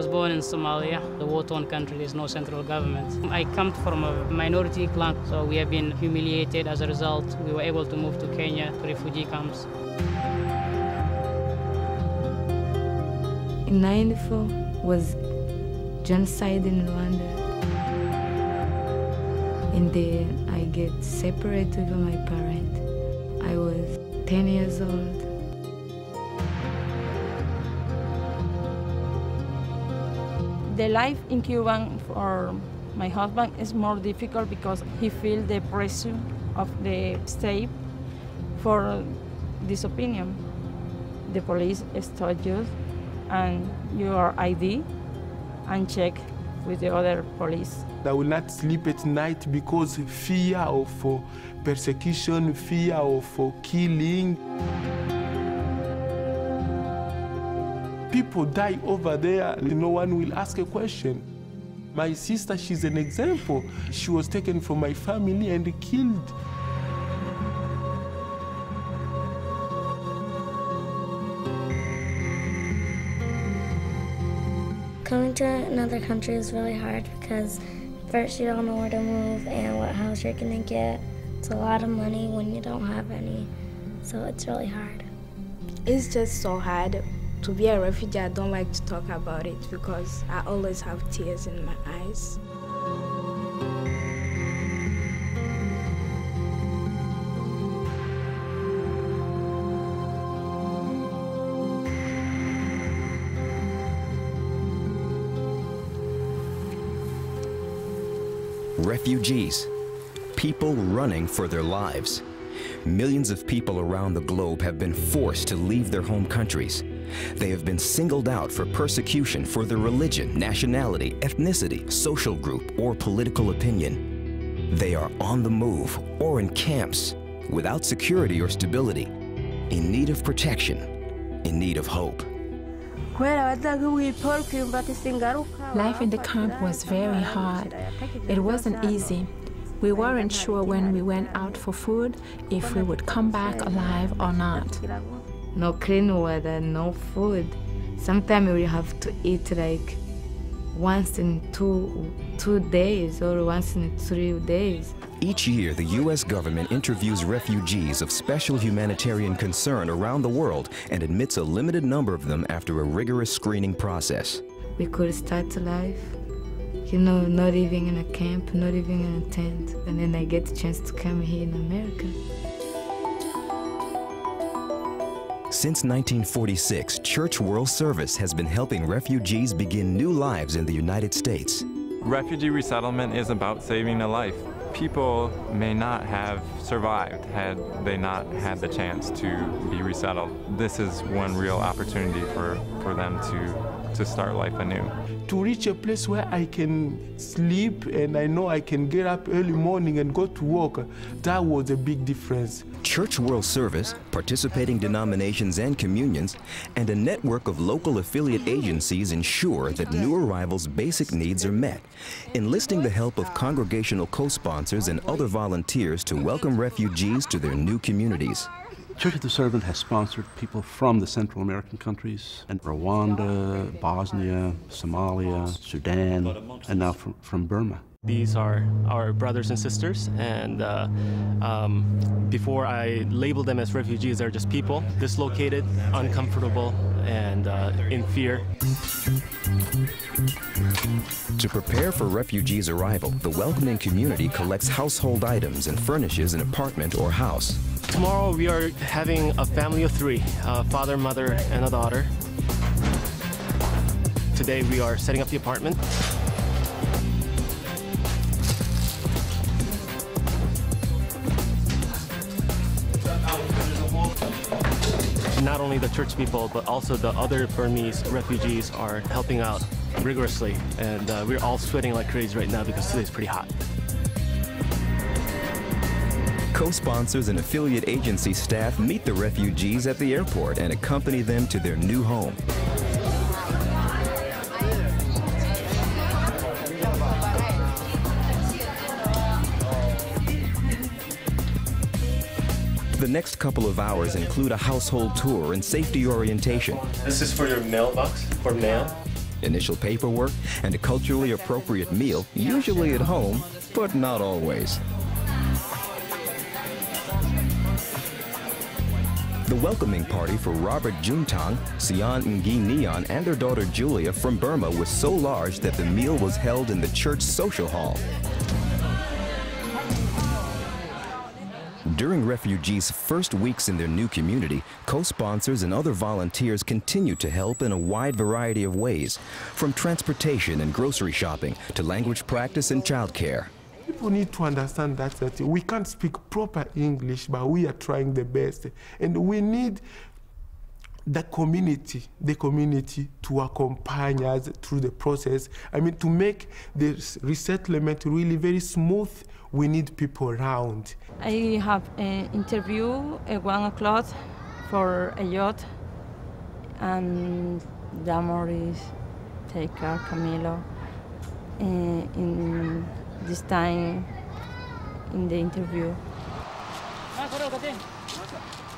born in Somalia, the war-torn country. There's no central government. I come from a minority clan, so we have been humiliated. As a result, we were able to move to Kenya, to refugee camps. In 94 was genocide in Rwanda. And then I get separated from my parents. I was 10 years old. The life in Cuba for my husband is more difficult because he feels the pressure of the state for this opinion. The police stop you and your ID and check with the other police. I will not sleep at night because fear of persecution, fear of killing. People die over there, no one will ask a question. My sister, she's an example. She was taken from my family and killed. Coming to another country is really hard because first you don't know where to move and what house you're gonna get. It's a lot of money when you don't have any, so it's really hard. It's just so hard. To be a refugee, I don't like to talk about it because I always have tears in my eyes. Refugees, people running for their lives. Millions of people around the globe have been forced to leave their home countries. They have been singled out for persecution for their religion, nationality, ethnicity, social group, or political opinion. They are on the move or in camps, without security or stability, in need of protection, in need of hope. Life in the camp was very hard. It wasn't easy. We weren't sure when we went out for food if we would come back alive or not. No clean water, no food. Sometimes we have to eat like once in two days or once in 3 days. Each year, the U.S. government interviews refugees of special humanitarian concern around the world and admits a limited number of them after a rigorous screening process. We could start life, not living in a camp, not living in a tent, and then I get the chance to come here in America. Since 1946, Church World Service has been helping refugees begin new lives in the United States. Refugee resettlement is about saving a life. People may not have survived had they not had the chance to be resettled. This is one real opportunity for them to start life anew. To reach a place where I can sleep and I know I can get up early morning and go to work, that was a big difference. Church World Service, participating denominations and communions, and a network of local affiliate agencies ensure that new arrivals' basic needs are met, enlisting the help of congregational co-sponsors and other volunteers to welcome refugees to their new communities. Church of the Servant has sponsored people from the Central American countries, and Rwanda, Bosnia, Somalia, Sudan, and now from Burma. These are our brothers and sisters, and before I label them as refugees, they're just people, dislocated, uncomfortable, and in fear. To prepare for refugees' arrival, the welcoming community collects household items and furnishes an apartment or house. Tomorrow we are having a family of 3, a father, mother, and a daughter. Today we are setting up the apartment. Not only the church people, but also the other Burmese refugees are helping out rigorously, and we're all sweating like crazy right now because today's pretty hot. Co-sponsors and affiliate agency staff meet the refugees at the airport and accompany them to their new home. The next couple of hours include a household tour and safety orientation. This is for your mailbox, for mail. initial paperwork, and a culturally appropriate meal, usually at home, but not always. The welcoming party for Robert Juntang, Sian Ngi Neon, and their daughter Julia from Burma was so large that the meal was held in the church social hall. During refugees' first weeks in their new community, co-sponsors and other volunteers continue to help in a wide variety of ways, from transportation and grocery shopping to language practice and childcare. People need to understand that we can't speak proper English, but we are trying the best. And we need the community to accompany us through the process. I mean, to make the resettlement really very smooth, we need people around. I have an interview at 1 o'clock for a yacht, and Damaris take care Camilo in this time in the interview.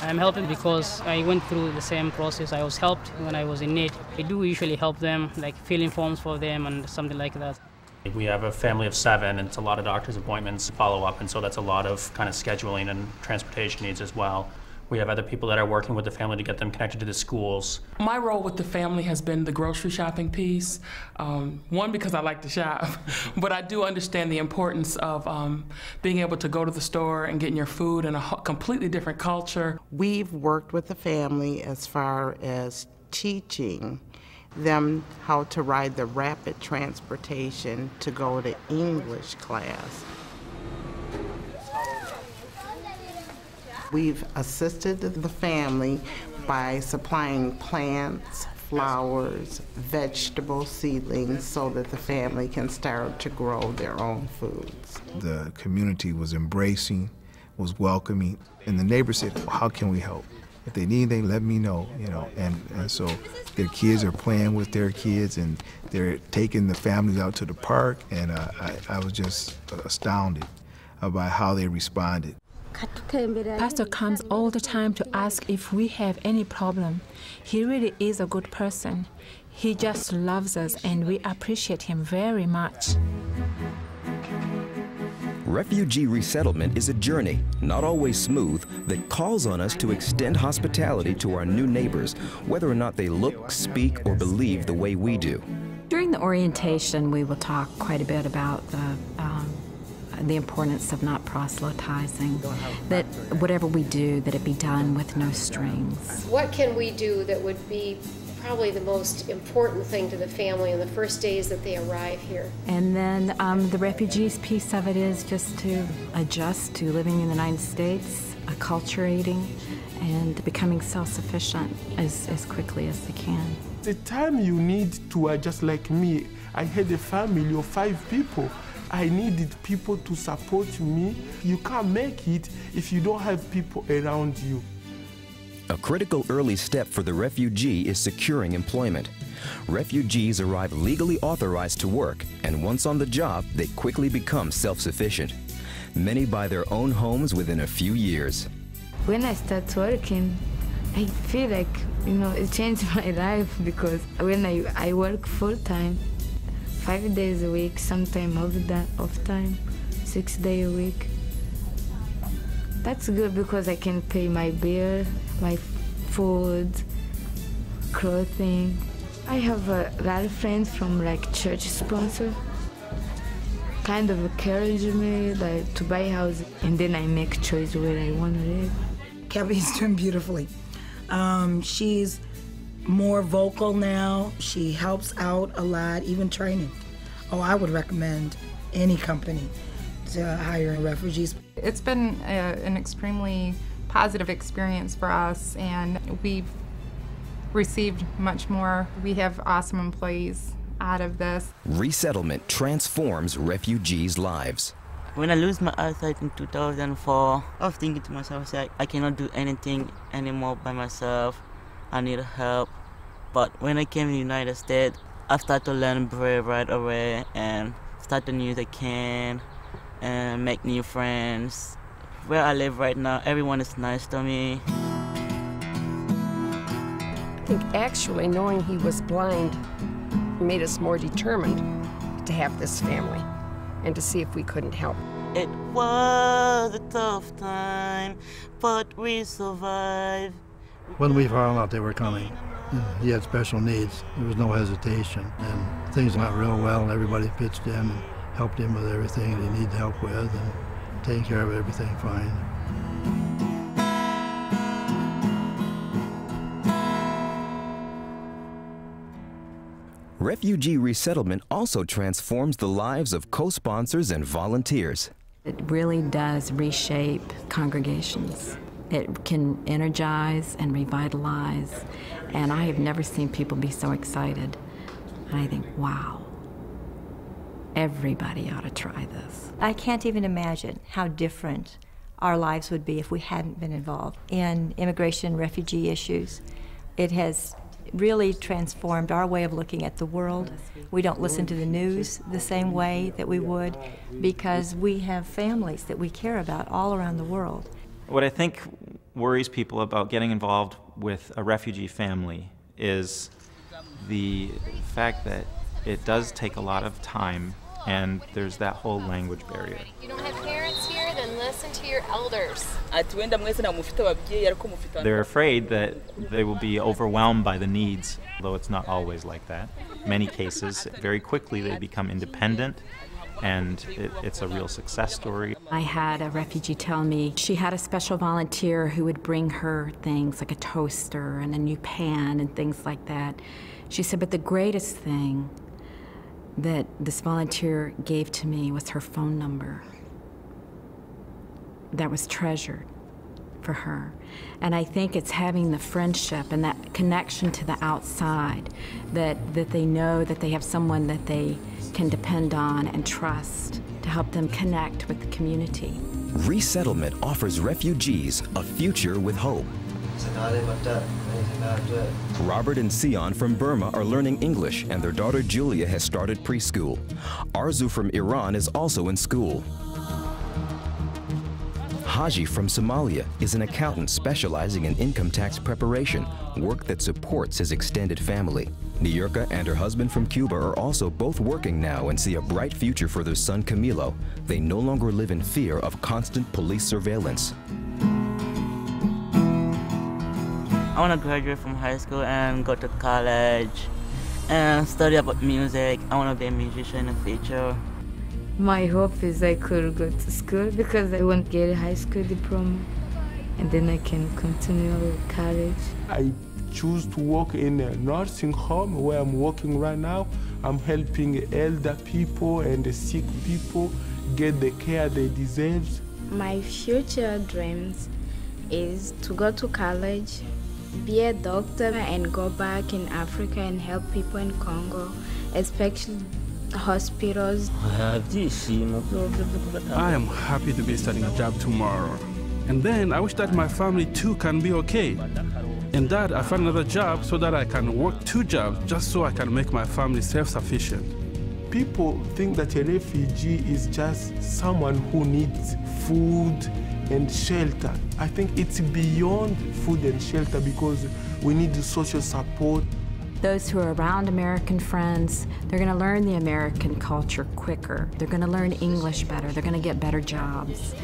I'm helping because I went through the same process. I was helped when I was in need. I do usually help them, like filling forms for them and something like that. We have a family of 7, and it's a lot of doctor's appointments, follow-up, and so that's a lot of kind of scheduling and transportation needs as well. We have other people that are working with the family to get them connected to the schools. My role with the family has been the grocery shopping piece. One, because I like to shop, but I do understand the importance of being able to go to the store and getting your food in a completely different culture. We've worked with the family as far as teaching them how to ride the rapid transportation to go to English class. We've assisted the family by supplying plants, flowers, vegetable seedlings so that the family can start to grow their own foods. The community was embracing, was welcoming, and the neighbors said, well, how can we help? If they need anything, let me know, and so their kids are playing with their kids, and they're taking the families out to the park, and I was just astounded about how they responded. Pastor comes all the time to ask if we have any problem. He really is a good person. He just loves us, and we appreciate him very much. Refugee resettlement is a journey, not always smooth, that calls on us to extend hospitality to our new neighbors, whether or not they look, speak, or believe the way we do. During the orientation, we will talk quite a bit about the importance of not proselytizing, that whatever we do, that it be done with no strings. What can we do that would be probably the most important thing to the family in the first days that they arrive here? And then the refugees piece of it is just to adjust to living in the United States, acculturating, and becoming self-sufficient as quickly as they can. The time you need to adjust, like me, I had a family of 5 people. I needed people to support me. You can't make it if you don't have people around you. A critical early step for the refugee is securing employment. Refugees arrive legally authorized to work, and once on the job, they quickly become self-sufficient. Many buy their own homes within a few years. When I start working, I feel like, it changed my life, because when I work full-time, 5 days a week, sometimes off time, 6 days a week. That's good because I can pay my bill, my food, clothing. I have a lot of friends from church sponsor, kind of encourage me to buy a house, and then I make choice where I want to live. Kevin's doing beautifully. She's more vocal now. She helps out a lot, even training. I would recommend any company to hire refugees. It's been an extremely positive experience for us, and we've received much more. We have awesome employees out of this. Resettlement transforms refugees' lives. When I lose my eyesight in 2004, I was thinking to myself, I cannot do anything anymore by myself. I need help. But when I came to the United States, I started to learn Braille right away and start to use a can and make new friends. Where I live right now, everyone is nice to me. I think actually knowing he was blind made us more determined to have this family and to see if we couldn't help. It was a tough time, but we survived. When we found out they were coming, he had special needs. There was no hesitation, and things went real well, and everybody pitched in and helped him with everything that he needed help with, and taking care of everything fine. Refugee resettlement also transforms the lives of co-sponsors and volunteers. It really does reshape congregations. It can energize and revitalize, and I have never seen people be so excited. And I think, wow, everybody ought to try this. I can't even imagine how different our lives would be if we hadn't been involved in immigration and refugee issues. It has really transformed our way of looking at the world. We don't listen to the news the same way that we would because we have families that we care about all around the world. What I think worries people about getting involved with a refugee family is the fact that it does take a lot of time, and there's that whole language barrier. You don't have parents here, then listen to your elders. They're afraid that they will be overwhelmed by the needs, though it's not always like that. In many cases, very quickly they become independent, and it's a real success story. I had a refugee tell me she had a special volunteer who would bring her things like a toaster and a new pan and things like that. She said, but the greatest thing that this volunteer gave to me was her phone number. That was treasured for her. And I think it's having the friendship and that connection to the outside, that they know that they have someone that they can depend on and trust to help them connect with the community. Resettlement offers refugees a future with hope. Robert and Sion from Burma are learning English, and their daughter Julia has started preschool. Arzu from Iran is also in school. Haji from Somalia is an accountant specializing in income tax preparation, work that supports his extended family. Niyurka and her husband from Cuba are also both working now and see a bright future for their son Camilo. They no longer live in fear of constant police surveillance. I want to graduate from high school and go to college and study about music. I want to be a musician in the future. My hope is I could go to school because I won't get a high school diploma, and then I can continue with college. I choose to work in a nursing home where I'm working right now. I'm helping elder people and the sick people get the care they deserve. My future dreams is to go to college, be a doctor, and go back in Africa and help people in Congo, especially hospitals. I am happy to be starting a job tomorrow. And then I wish that my family too can be okay. And that I find another job so that I can work 2 jobs just so I can make my family self-sufficient. People think that a refugee is just someone who needs food and shelter. I think it's beyond food and shelter because we need social support. Those who are around American friends, they're going to learn the American culture quicker. They're going to learn English better. They're going to get better jobs.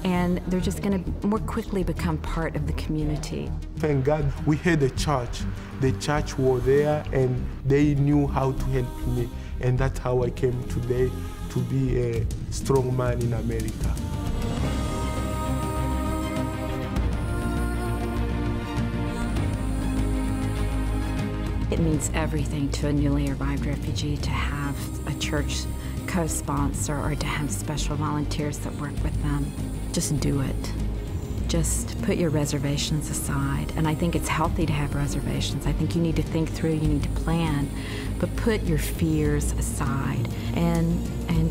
And they're just going to more quickly become part of the community. Thank God we had a church. The church was there and they knew how to help me. And that's how I came today to be a strong man in America. It means everything to a newly arrived refugee to have a church co-sponsor or to have special volunteers that work with them. Just do it. Just put your reservations aside. And I think it's healthy to have reservations. I think you need to think through, you need to plan, but put your fears aside and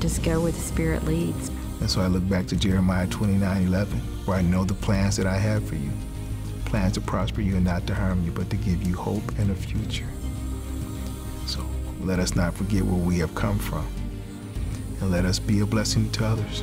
just go where the Spirit leads. And so I look back to Jeremiah 29:11, where I know the plans that I have for you. Plans to prosper you and not to harm you, but to give you hope and a future. So let us not forget where we have come from, and let us be a blessing to others.